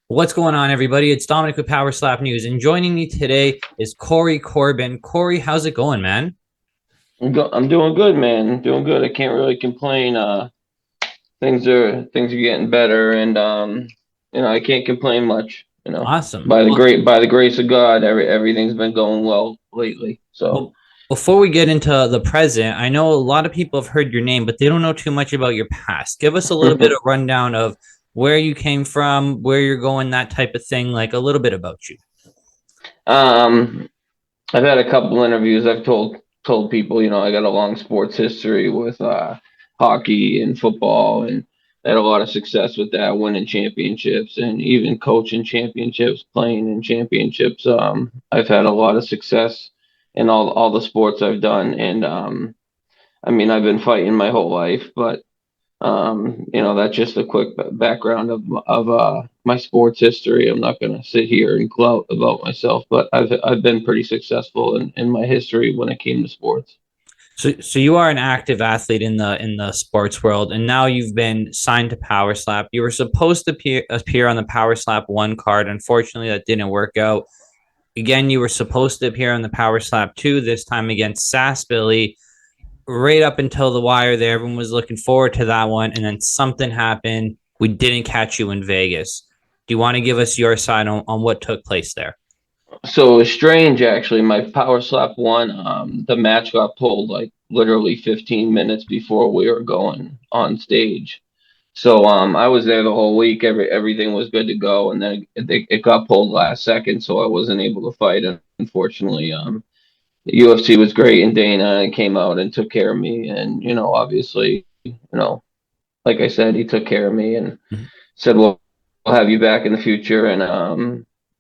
What's going on, everybody? It's Dominic with PowerSlap News, and joining me today is Cory Corbin. Cory, how's it going, man? I'm doing good, man. I'm doing good. I can't really complain. Things are getting better, and I can't complain much. Awesome. By the Well, great by the grace of God, everything's been going well lately. So, well, before we get into the present, I know a lot of people have heard your name, but they don't know too much about your past. Give us a little bit of rundown of where you came from, where you're going, that type of thing, like a little bit about you. um, I've had a couple interviews. I've told people, I got a long sports history with hockey and football, and I had a lot of success with that, winning championships and even coaching championships, playing in championships. I've had a lot of success in all the sports I've done, and I mean, I've been fighting my whole life, but that's just a quick background of my sports history. I'm not going to sit here and gloat about myself, but I've been pretty successful in my history when it came to sports. So you are an active athlete in the sports world, and now you've been signed to PowerSlap. You were supposed to appear on the PowerSlap one card. Unfortunately, that didn't work out. Again, you were supposed to appear on the PowerSlap 2, this time against Sass Billy. Right up until the wire there, everyone was looking forward to that one, and then something happened. We didn't catch you in Vegas. Do you want to give us your side on what took place there? So it was strange, actually. My power slap one, the match got pulled like literally 15 minutes before we were going on stage. So I was there the whole week. Everything was good to go, and then it got pulled last second, so I wasn't able to fight. Unfortunately, the UFC was great, and Dana came out and took care of me. And obviously, like I said, he took care of me and Mhm. said, "Well, we'll have you back in the future." And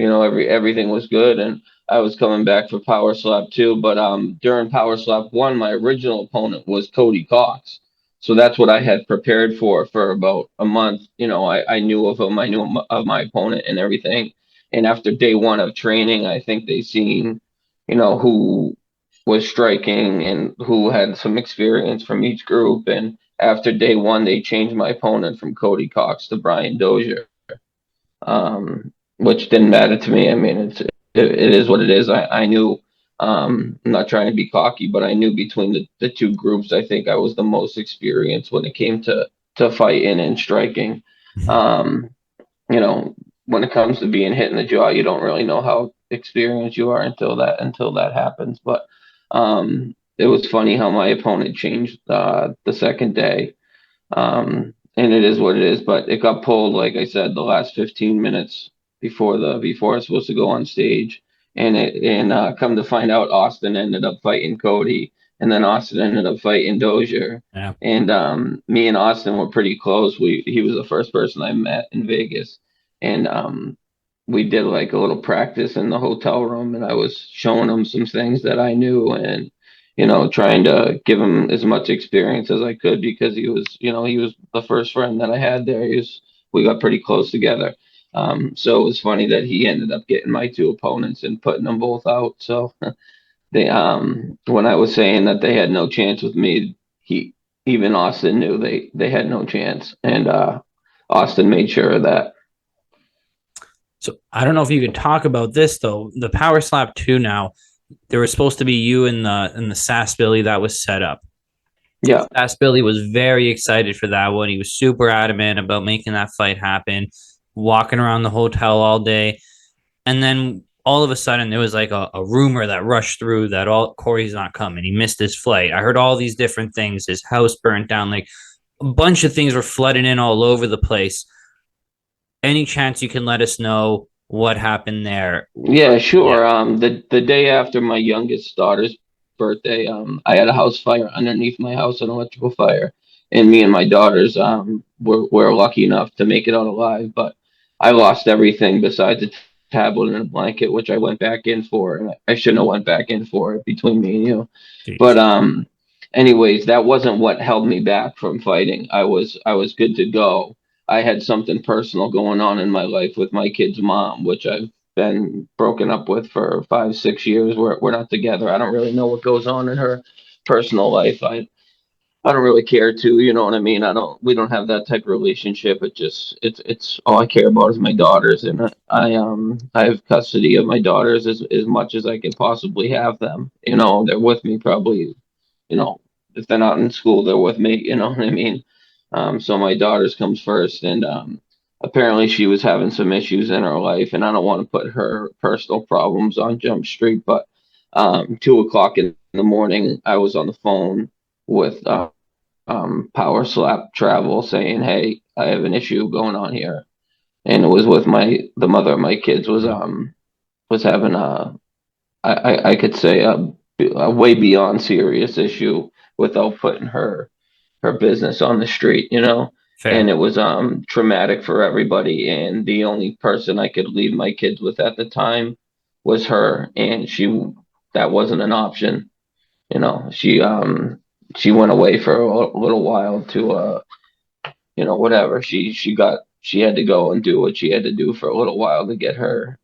everything was good, and I was coming back for Power Slap 2. But during Power Slap 1, my original opponent was Cody Cox. So that's what I had prepared for about a month. I knew of him, I knew of my opponent and everything. And after day one of training, I think they seen, who was striking and who had some experience from each group. And after day one, they changed my opponent from Cody Cox to Brian Dozier, which didn't matter to me. I mean, it is what it is. I knew. I'm not trying to be cocky, but I knew between the two groups, I think I was the most experienced when it came to fighting and striking. Mhm. Um, when it comes to being hit in the jaw, you don't really know how experienced you are until that happens. But it was funny how my opponent changed the second day. And it is what it is, but it got pulled, like I said, the last 15 minutes before I was supposed to go on stage. And come to find out, Austin ended up fighting Cody, and then Austin ended up fighting Dozier. Yeah. And me and Austin were pretty close. He was the first person I met in Vegas, and we did like a little practice in the hotel room, and I was showing him some things that I knew, and trying to give him as much experience as I could because he was the first friend that I had there. We got pretty close together. So it was funny that he ended up getting my two opponents and putting them both out. So when I was saying that they had no chance with me, he even Austin knew they had no chance, and Austin made sure of that. So I don't know if you could talk about this though. The Power Slap 2 now, there was supposed to be you in the Sass Billy that was set up. Yeah. Sass Billy was very excited for that one. He was super adamant about making that fight happen, walking around the hotel all day. And then all of a sudden there was like a rumor that rushed through that all Corey's not coming. He missed his flight. I heard all these different things. His house burnt down. Like a bunch of things were flooding in all over the place. Any chance you can let us know what happened there? Yeah, Yeah. sure. The day after my youngest daughter's birthday, I had a house fire underneath my house, an electrical fire, and me and my daughters were lucky enough to make it out alive. But I lost everything besides a tablet and a blanket, which I went back in for, and I shouldn't have went back in for it between me and you. But Jeez. anyways, that wasn't what held me back from fighting. I was good to go. I had something personal going on in my life with my kid's mom, which I've been broken up with for 5, 6 years. We're not together. I don't really know what goes on in her personal life. I don't really care to, you know what I mean? We don't have that type of relationship. It's all I care about is my daughters, and I have custody of my daughters as much as I can possibly have them. You know, they're with me probably, you know, if they're not in school, they're with me, you know what I mean? So my daughters comes first, and apparently she was having some issues in her life, and I don't want to put her personal problems on Jump Street, but 2 o'clock in the morning, I was on the phone with PowerSlap Travel saying, "Hey, I have an issue going on here," and it was with the mother of my kids was having I could say a way beyond serious issue without putting her business on the street, you know. And Fair. it was traumatic for everybody. And the only person I could leave my kids with at the time was her, and that wasn't an option. You know, she went away for a little while to you know, whatever. She had to go and do what she had to do for a little while to get her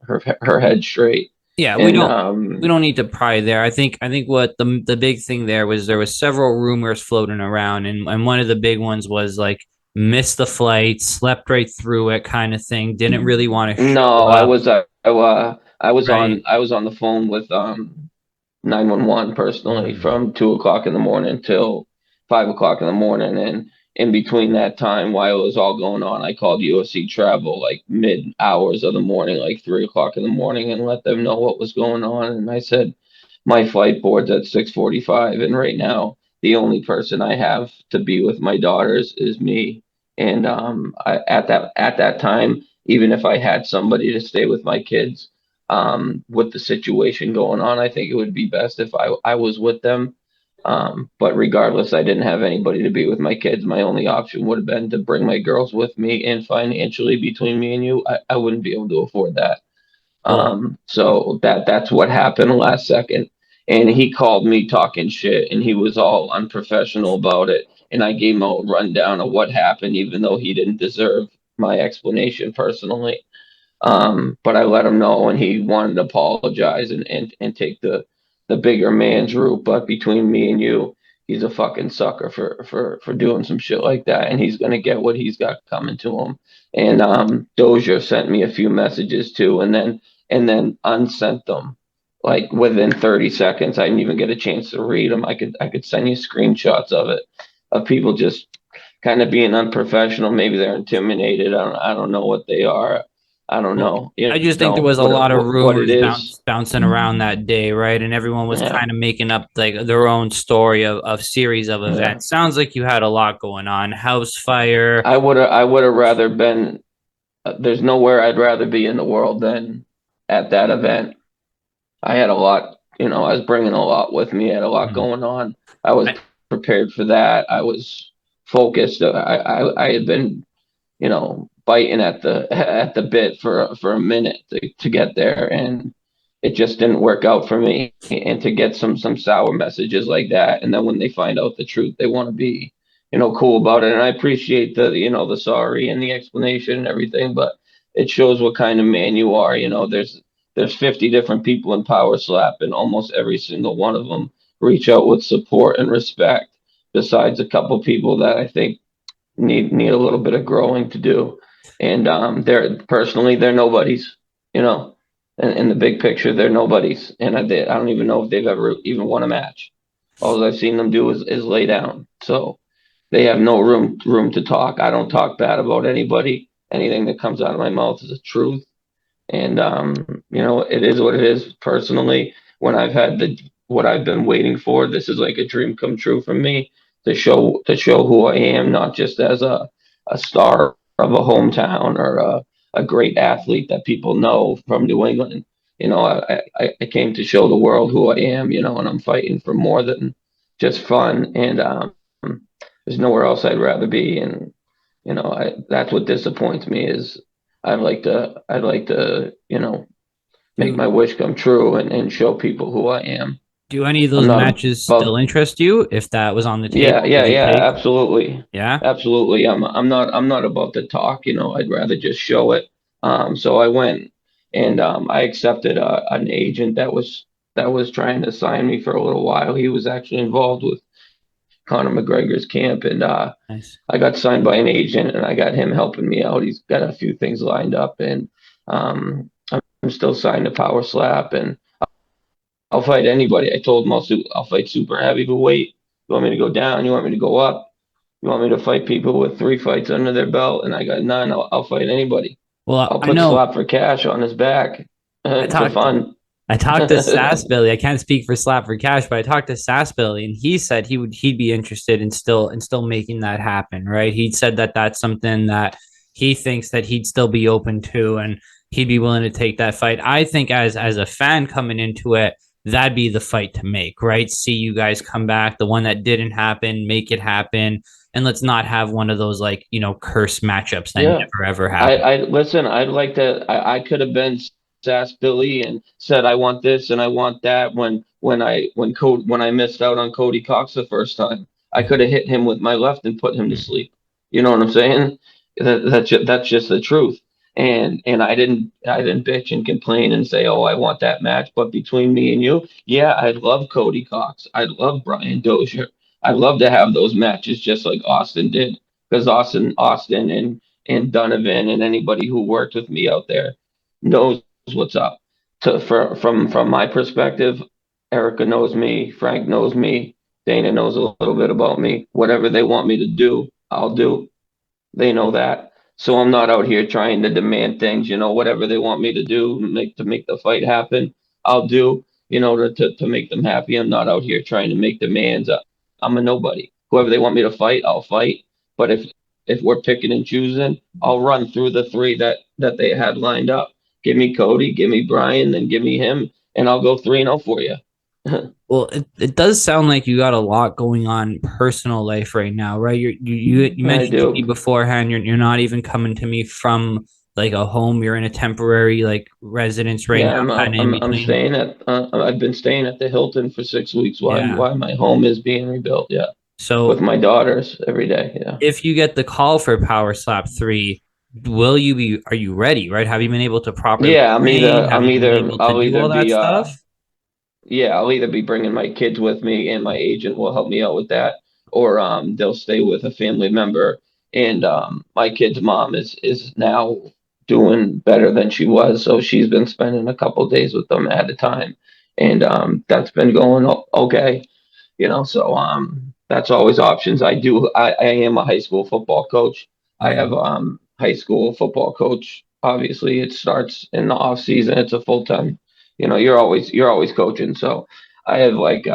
head straight. Yeah, And we don't need to pry there. I think what the big thing there was there was several rumors floating around, and one of the big ones was like missed the flight, slept right through it, kind of thing. Didn't really want to show no, up, on right? the phone with 911 personally Mm. from 2 o'clock in the morning till 5 o'clock in the morning. And in between that time, while it was all going on, I called USC Travel like mid hours of the morning, like 3 o'clock in the morning, and let them know what was going on. And I said, my flight board's at 6:45, and right now the only person I have to be with my daughters is me. And at that time, even if I had somebody to stay with my kids, with the situation going on, I think it would be best if I was with them. But regardless, I didn't have anybody to be with my kids. My only option would have been to bring my girls with me, and financially, between me and you, I wouldn't be able to afford that. Well, So that's what happened last second. And he called me talking shit, and he was all unprofessional about it. And I gave him a rundown of what happened, even though he didn't deserve my explanation personally. But I let him know, and he wanted to apologize and take the bigger man's route. But between me and you, he's a fucking sucker for doing some shit like that, and he's gonna get what he's got coming to him. And Dozier sent me a few messages too, and then unsent them like within 30 seconds. I didn't even get a chance to read them. I could send you screenshots of it, of people just kind of being unprofessional. Maybe they're intimidated. I don't know what they are. I don't well, know, I you just think there know was a lot of what it rumors is. bouncing around that day, right? And everyone was Yeah, kind of making up like their own story of series of yeah. events. Sounds like you had a lot going on. House fire. I would have rather been. There's nowhere I'd rather be in the world than at that event. I had a lot, you know, I was bringing a lot with me. I had a lot Hmm. going on. I was prepared for that. I was focused. I had been, you know, biting at the at the bit for a minute to get there, and it just didn't work out for me. And to get some sour messages like that, and then when they find out the truth, they want to be, you know, cool about it. And I appreciate the, you know, the sorry and the explanation and everything, but it shows what kind of man you are. You know, there's 50 different people in Power Slap, and almost every single one of them reach out with support and respect. Besides a couple people that I think need a little bit of growing to do. And they're nobodies, you know. In the big picture, they're nobodies, and I don't even know if they've ever even won a match. All I've seen them do is lay down. So they have no room to talk. I don't talk bad about anybody. Anything that comes out of my mouth is the truth. And you know, it is what it is. Personally, when I've had the what I've been waiting for, this is like a dream come true for me to show who I am, not just as a star of a hometown or a great athlete that people know from New England. You know, I came to show the world who I am, you know, and I'm fighting for more than just fun. And there's nowhere else I'd rather be. And you know, that's what disappoints me is I'd like to, you know, make Do my wish come true and show people who I am. do any of I'm those not matches still above. interest you? If that was on the Yeah, table, yeah, would you yeah, take? absolutely. Yeah. Absolutely. I'm not about to talk, you know, I'd rather just show it. So I went and I accepted an agent that was trying to sign me for a little while. He was actually involved with Conor McGregor's camp, and Nice. I got signed by an agent, and I got him helping me out. He's got a few things lined up, and I'm still signed to PowerSlap, and I'll fight anybody. I told him I'll fight super heavyweight. You want me to go down? You want me to go up? You want me to fight people with 3 fights under their belt, and I got none? I'll fight anybody. Well, I'll I put know Slap for cash on his back I for talked fun. I talked to Sass Billy. I can't speak for Slap for Cash, but I talked to Sass Billy, and he said he'd be interested in still making that happen. Right? He said that that's something that he thinks that he'd still be open to, and he'd be willing to take that fight. I think as a fan coming into it, that'd be the fight to make. Right? See you guys come back, the one that didn't happen, make it happen, and let's not have one of those like curse matchups that Yeah. never ever I, happen. I listen, I'd like to I could have been Sass Billy and said I want this and I want that when I missed out on Cody Cox the first time. I could have hit him with my left and put him to sleep. You know what I'm saying? That's just the truth. And I didn't bitch and complain and say, "Oh, I want that match." But between me and you, yeah, I'd love Cody Cox. I'd love Brian Dozier. I'd love to have those matches just like Austin did. Because Austin and Donovan and anybody who worked with me out there knows what's up. From my perspective, Erica knows me, Frank knows me, Dana knows a little bit about me. Whatever they want me to do, I'll do. They know that. So I'm not out here trying to demand things, whatever they want me to do, to make the fight happen, I'll do, to make them happy. I'm not out here trying to make demands. I'm a nobody. Whoever they want me to fight, I'll fight. But if we're picking and choosing, I'll run through the three that they had lined up. Give me Cody, give me Brian, then give me him, and I'll go 3-0 for you. Well, it does sound like you got a lot going on personal life right now, right? You I mentioned to me do. beforehand you're not even coming to me from like a home. You're in a temporary like residence right Yeah, now, kind of in I'm between. staying at. I've been staying at the Hilton for 6 weeks while Yeah. while my home is being rebuilt. Yeah, with So my daughters every day. Yeah. if you get the call for Power Slap 3, are you ready, right? Have you been able to properly Yeah, train? Have you been able to I'll do either all that be stuff? yeah, I'll either be bringing my kids with me and my agent will help me out with that, or they'll stay with a family member. And my kid's mom is now doing better than she was, so she's been spending a couple days with them at a time, and that's been going okay. So that's always options. I am a high school football coach. I have high school football coach. Obviously it starts in the off season. It's a full time, you're always coaching. So I have like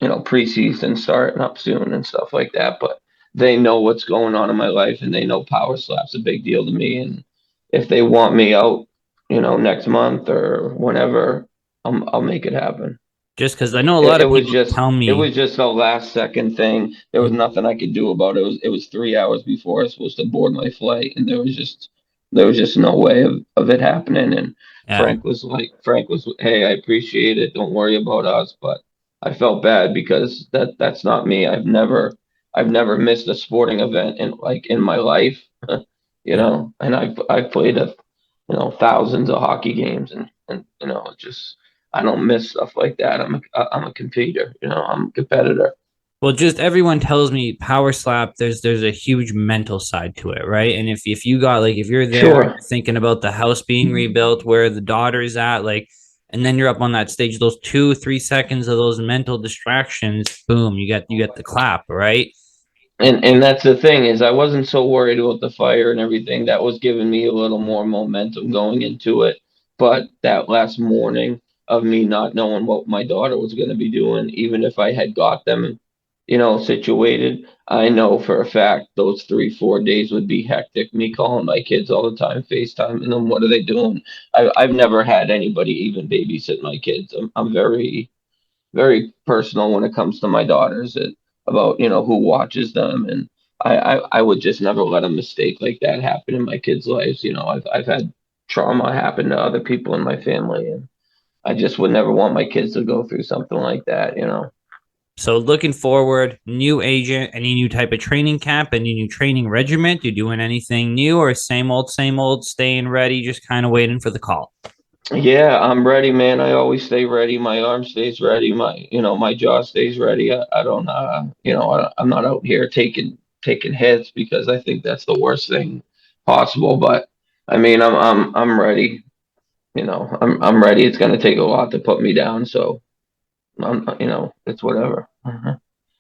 preseason starting up soon and stuff like that. But they know what's going on in my life and they know Power Slap's a big deal to me. And if they want me out, next month or whenever, I'll make it happen. Just because I know a lot It of was people just tell it me. was just a last second thing. There was nothing I could do about it. It was 3 hours before I was supposed to board my flight, and there was just no way of it happening. And Yeah. Frank was, hey, I appreciate it. Don't worry about us. But I felt bad because that's not me. I've never missed a sporting event in my life, Yeah. and I've played thousands of hockey games and just I don't miss stuff like that. I'm a competitor, I'm a competitor. Well, just everyone tells me Power Slap. There's a huge mental side to it, right? And if you got like if you're there, Sure. you're thinking about the house being rebuilt, where the daughter's at, like, and then you're up on that stage. Those 2 3 seconds of those mental distractions, boom, you get the clap, right? And that's the thing is I wasn't so worried about the fire and everything. That was giving me a little more momentum going into it. But that last morning of me not knowing what my daughter was going to be doing, even if I had got them, situated, I know for a fact those 3 4 days would be hectic. Me calling my kids all the time, FaceTime, and then what are they doing? I've never had anybody even babysit my kids. I'm very very personal when it comes to my daughters about who watches them, and I would just never let a mistake like that happen in my kids' lives. I've had trauma happen to other people in my family, and I just would never want my kids to go through something like that. So looking forward, new agent, any new type of training camp, any new training regiment? You doing anything new or same old, staying ready, just kind of waiting for the call? Yeah, I'm ready, man. I always stay ready. My arm stays ready. My jaw stays ready. I don't, I'm not out here taking hits because I think that's the worst thing possible. But I mean, I'm ready. I'm ready. It's gonna take a lot to put me down. So it's whatever.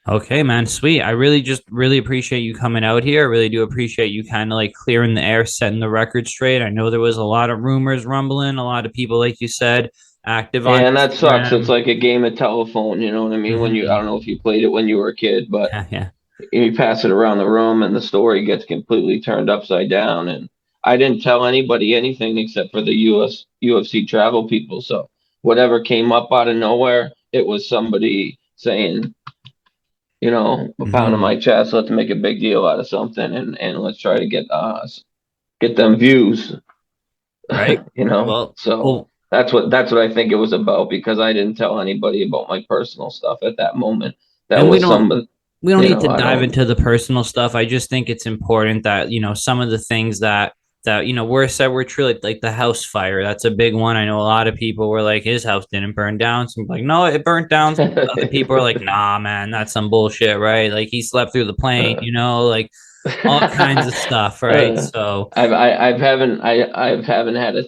Okay, man, sweet. I really just really appreciate you coming out here. I really do appreciate you kind of like clearing the air, setting the record straight. I know there was a lot of rumors rumbling, a lot of people, like you said, active on Yeah, and that sucks. It's Instagram. like a game of telephone. You know what I mean? I Hmm. don't know if you played it when you were a kid, but Yeah, yeah. you pass it around the room and the story gets completely turned upside down. And I didn't tell anybody anything except for the UFC travel people. So whatever came up out of nowhere, it was somebody saying, pounding Hmm. my chest, let's make a big deal out of something and let's try to get them views, Right. you know. Well, So well, that's what I think it was about because I didn't tell anybody about my personal stuff at that moment. That and was some, we don't need to I dive don't. into the personal stuff. I just think it's important that some of the things that we're said we're truly like the house fire. That's a big one. I know a lot of people were like his house didn't burn down. Some like no, it burnt down. Other people are like nah, man, that's some bullshit, right? Like he slept through the plane, Uh, like all kinds of stuff, right? uh, So I haven't had a.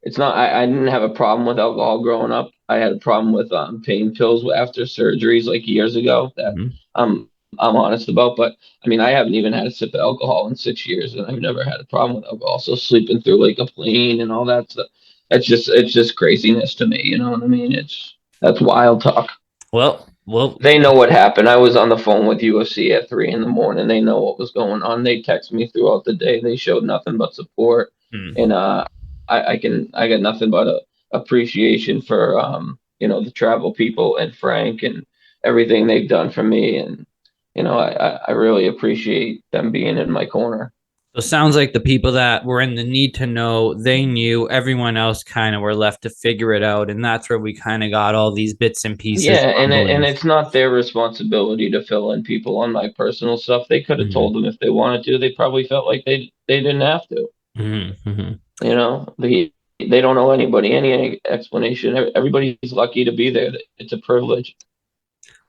It's not. I didn't have a problem with alcohol growing up. I had a problem with pain pills after surgeries like years ago that mhm. I'm I'm honest about. But I mean, I haven't even had a sip of alcohol in 6 years, and I've never had a problem with alcohol. So sleeping through like a plane and all that stuff, it's just craziness to me. You know what I mean? That's wild talk. Well, They know what happened. I was on the phone with UFC at 3 in the morning. They know what was going on. They text me throughout the day. They showed nothing but support, hmm. and I got nothing but appreciation for the travel people and Frank and everything they've done for me, and I really appreciate them being in my corner. So it sounds like the people that were in the need to know, they knew. Everyone else kind of were left to figure it out, and that's where we kind of got all these bits and pieces, Yeah, and rumblings. it's not their responsibility to fill in people on my personal stuff. They could have Hmm. told them if they wanted to. They probably felt like they didn't have to. Hmm. Hmm. They don't owe anybody any explanation. Everybody's lucky to be there. It's a privilege.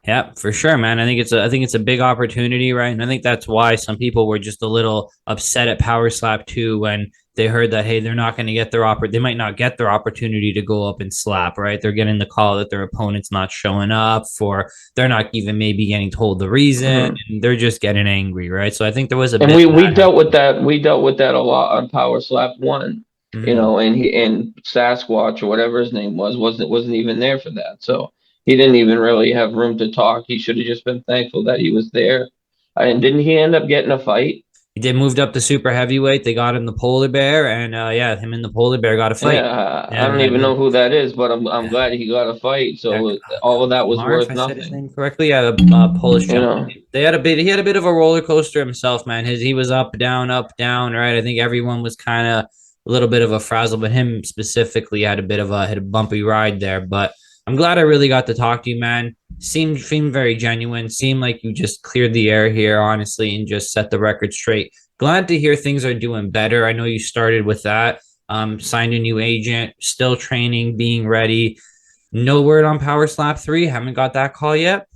Yeah, for sure, man. I think it's a big opportunity, right? And I think that's why some people were just a little upset at PowerSlap too when they heard that hey, they're not going to get they might not get their opportunity to go up and slap, right? They're getting the call that their opponent's not showing up, for they're not even maybe getting told the reason, Hmm. and they're just getting angry, right? So I think there was a And bit we of we that dealt with happening. that. We dealt with that a lot on Power Slap One, Hmm. and Sasquatch or whatever his name wasn't even there for that. So he didn't even really have room to talk. He should have just been thankful that he was there. And didn't he end up getting a fight? He did moved up to super heavyweight. They got him the polar bear, and yeah, him and the polar bear got a fight. Yeah, I Yeah, don't man. even know who that is, but I'm glad he got a fight. Yeah, So all of that was Mar, if worth I said his nothing. name correctly. Yeah, Polish You gentleman. know. They had a bit. He had a bit of a roller coaster himself, man. He was up, down. Right. I think everyone was kind of a little bit of a frazzle, but him specifically had a bumpy ride there. But I'm glad I really got to talk to you, man. Seemed very genuine. Seemed like you just cleared the air here, honestly, and just set the record straight. Glad to hear things are doing better. I know you started with that. Signed a new agent, still training, being ready. No word on PowerSlap 3. Haven't got that call yet.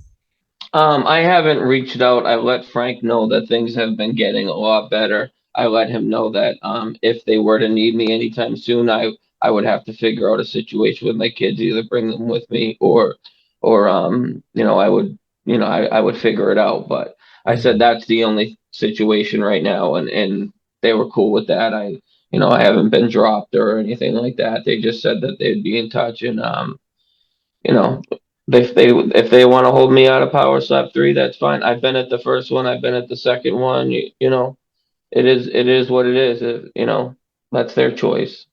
I haven't reached out. I let Frank know that things have been getting a lot better. I let him know that if they were to need me anytime soon, I would have to figure out a situation with my kids, either bring them with me or I would figure it out. But I said Mhm. that's the only situation right now, and they were cool with that. I haven't been dropped or anything like that. They just said that they'd be in touch and you know, if they want to hold me out of Power Slap 3, that's fine. I've been at the first one. I've been at the second one. It is what it is. That's their choice.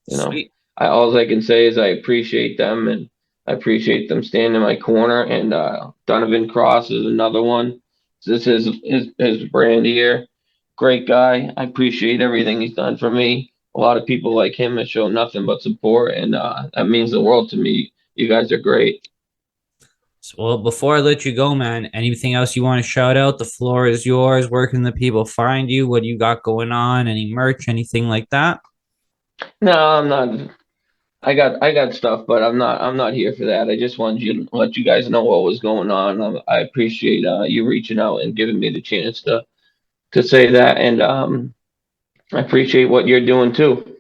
You know, Sweet. all I can say is I appreciate them and I appreciate them standing in my corner. And Donovan Cross is another one. This is his brand here. Great guy. I appreciate everything he's done for me. A lot of people like him have shown nothing but support, and that means the world to me. You guys are great. Well, before I let you go, man, anything else you want to shout out? The floor is yours. Where can the people find you? What do you got going on? Any merch, anything like that? No, I'm not. I got stuff, but I'm not here for that. I just wanted you to let you guys know what was going on. I appreciate you reaching out and giving me the chance to say that, and I appreciate what you're doing too.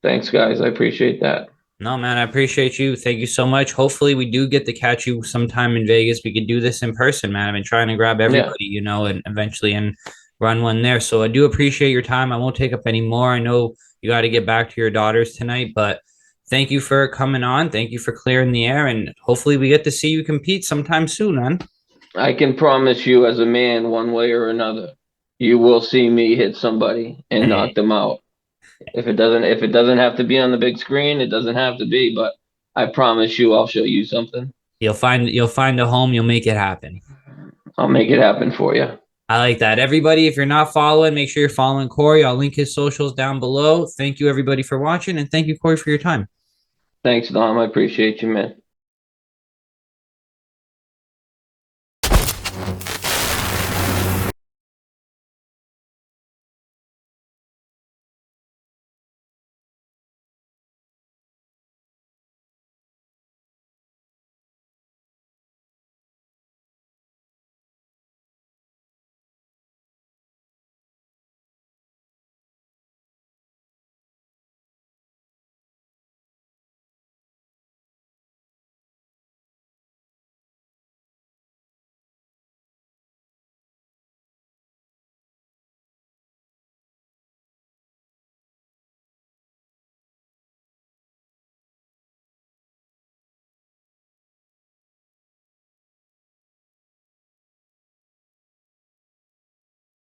Thanks, guys. I appreciate that. No, man, I appreciate you. Thank you so much. Hopefully, we do get to catch you sometime in Vegas. We could do this in person, man. I've been trying to grab Yeah, everybody, and eventually and run one there. So I do appreciate your time. I won't take up any more. I know you got to get back to your daughters tonight, but thank you for coming on. Thank you for clearing the air, and hopefully, we get to see you compete sometime soon, man. I can promise you, as a man, one way or another, you will see me hit somebody and knock them out. If it doesn't have to be on the big screen, it doesn't have to be. But I promise you, I'll show you something. You'll find a home. You'll make it happen. I'll make it happen for you. I like that. Everybody, if you're not following, make sure you're following Cory. I'll link his socials down below. Thank you, everybody, for watching, and thank you, Cory, for your time. Thanks, Dom. I appreciate you, man.